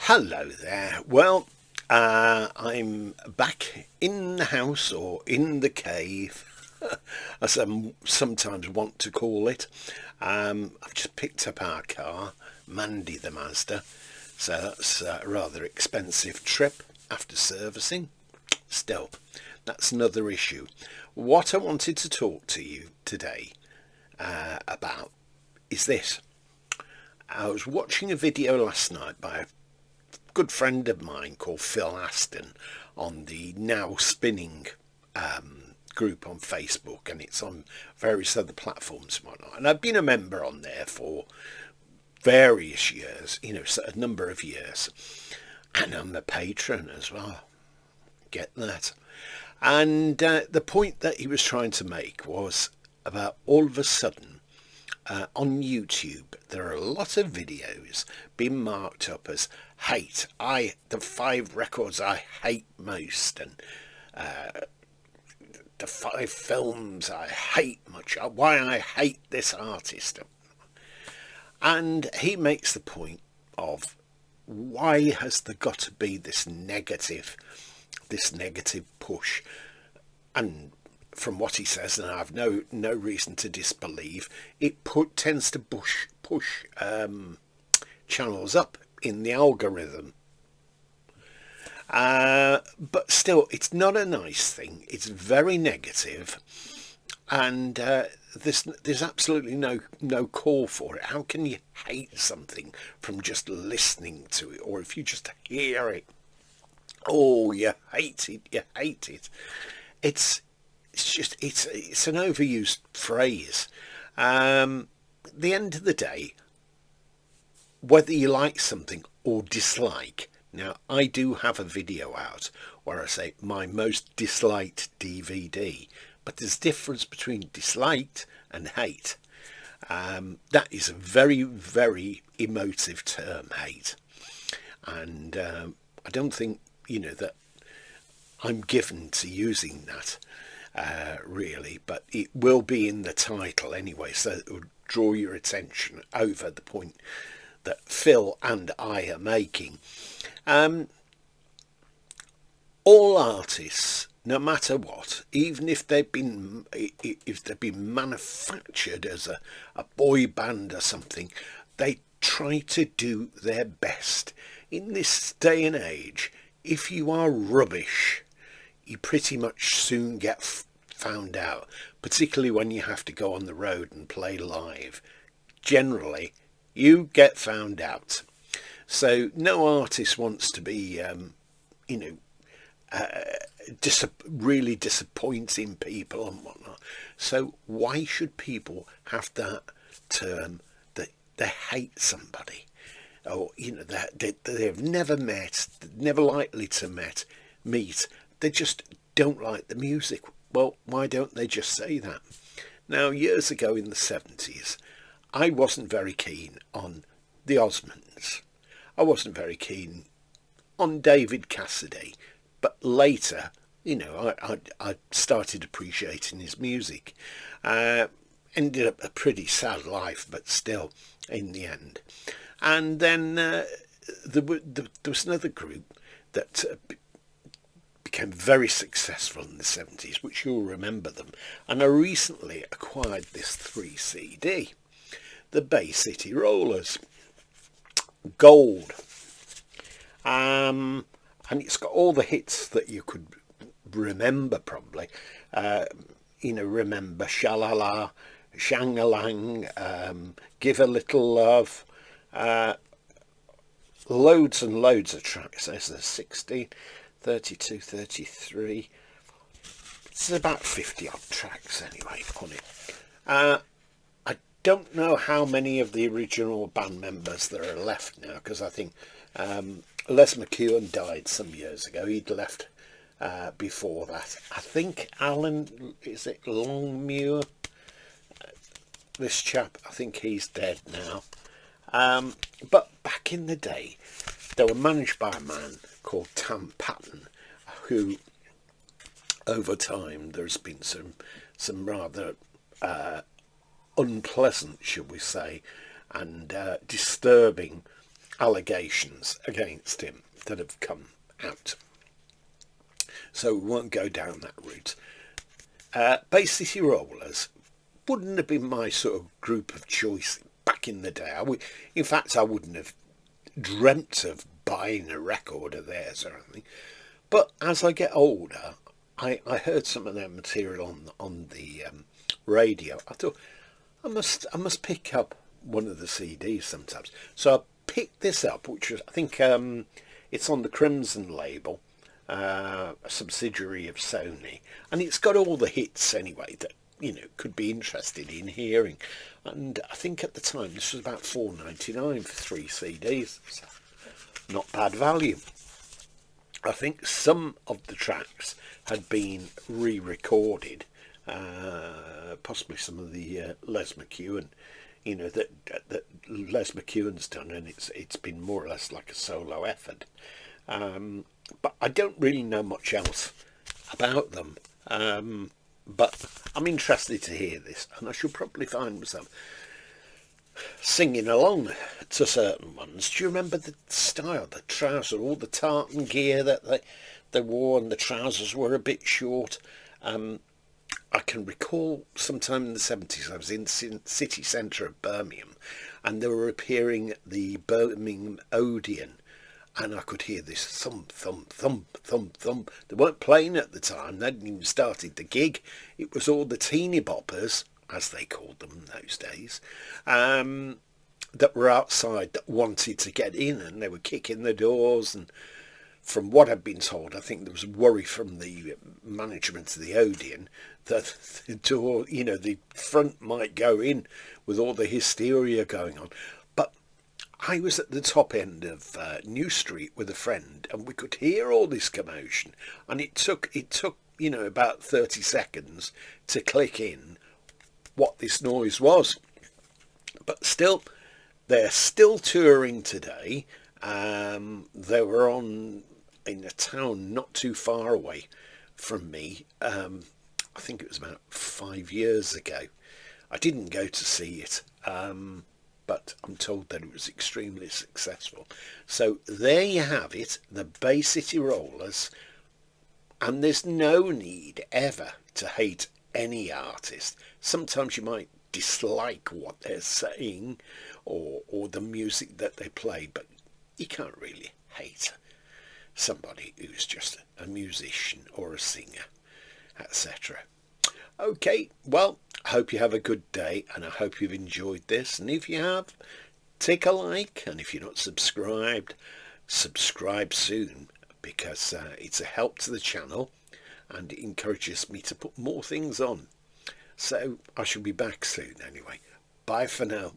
Hello there. Well, I'm back in the house or in the cave, as I sometimes want to call it. I've just picked up our car, Mandy the Mazda, so that's a rather expensive trip after servicing. Still, that's another issue. What I wanted to talk to you today about is this. I was watching a video last night by a good friend of mine called Phil Aston on the Now Spinning group on Facebook, and it's on various other platforms and whatnot. And I've been a member on there for various years, so a number of years, and I'm a patron as well. Get that? And the point that he was trying to make was about all of a sudden on YouTube, there are a lot of videos being marked up as hate. The 5 records I hate most, and the 5 films I hate much, why I hate this artist. And he makes the point of why has there got to be this negative push. And from what he says, and I have no reason to disbelieve, it tends to push channels up in the algorithm. But still, it's not a nice thing. It's very negative, and there's absolutely no call for it. How can you hate something from just listening to it, or if you just hear it? Oh, you hate it. It's an overused phrase. The end of the day, whether you like something or dislike. Now, I do have a video out where I say my most disliked DVD, but there's a difference between disliked and hate. That is a very, very emotive term, hate. And I don't think, that I'm given to using that. Really, but it will be in the title anyway, so it will draw your attention over the point that Phil and I are making. All artists, no matter what, even if they've been manufactured as a boy band or something, they try to do their best. In this day and age, if you are rubbish, you pretty much soon get found out, particularly when you have to go on the road and play live. Generally, you get found out. So no artist wants to be, really disappointing people and whatnot. So why should people have that term that they hate somebody? Or, that they've never met, never likely to meet. They just don't like the music. Well, why don't they just say that? Now, years ago in the 70s, I wasn't very keen on the Osmonds. I wasn't very keen on David Cassidy. But later, I started appreciating his music. Ended up a pretty sad life, but still, in the end. And then there was another group that became very successful in the 70s, which you'll remember them. And I recently acquired this 3 CD, the Bay City Rollers, gold. And it's got all the hits that you could remember probably. Remember Shalala, Shangalang, Give a Little Love, loads and loads of tracks. There's 16, 32, 33. It's about 50 odd tracks anyway on it. I don't know how many of the original band members there are left now, because I think Les McKeown died some years ago. He'd left before that. I think Alan, is it Longmuir? This chap, I think he's dead now. But back in the day, they were managed by a man called Tam Patton, who, over time, there's been some rather unpleasant, shall we say, and disturbing allegations against him that have come out. So we won't go down that route. Bay City Rollers wouldn't have been my sort of group of choice back in the day. In fact, I wouldn't have dreamt of buying a record of theirs or anything. But as I get older, I heard some of their material on the radio. I thought I must pick up one of the CDs sometimes. So I picked this up, which was, I think it's on the Crimson label, a subsidiary of Sony, and it's got all the hits anyway that could be interested in hearing. And I think at the time this was about $4.99 for 3 CDs. So not bad value. I think some of the tracks had been re-recorded, possibly some of the Les McEwen, that Les McEwen's done, and it's been more or less like a solo effort. But I don't really know much else about them. But I'm interested to hear this, and I shall probably find myself singing along to certain ones. Do you remember the style, the trouser, all the tartan gear that they wore, and the trousers were a bit short? I can recall sometime in the 70s I was in the city centre of Birmingham, and they were appearing at the Birmingham Odeon, and I could hear this thump, thump, thump, thump, thump. They weren't playing at the time. They hadn't even started the gig. It was all the Teenyboppers, as they called them in those days, that were outside that wanted to get in, and they were kicking the doors. And from what I've been told, I think there was worry from the management of the Odeon that the door, the front might go in with all the hysteria going on. But I was at the top end of New Street with a friend, and we could hear all this commotion, and it took about 30 seconds to click in what this noise was. But still, they're still touring today. They were in a town not too far away from me. I think it was about 5 years ago. I didn't go to see it, but I'm told that it was extremely successful. So there you have it, the Bay City Rollers. And there's no need ever to hate any artist. Sometimes you might dislike what they're saying or the music that they play, but you can't really hate somebody who's just a musician or a singer, etc. Okay, well, I hope you have a good day, and I hope you've enjoyed this. And if you have, take a like, and if you're not subscribed, subscribe soon, because it's a help to the channel and it encourages me to put more things on. So I shall be back soon anyway. Bye for now.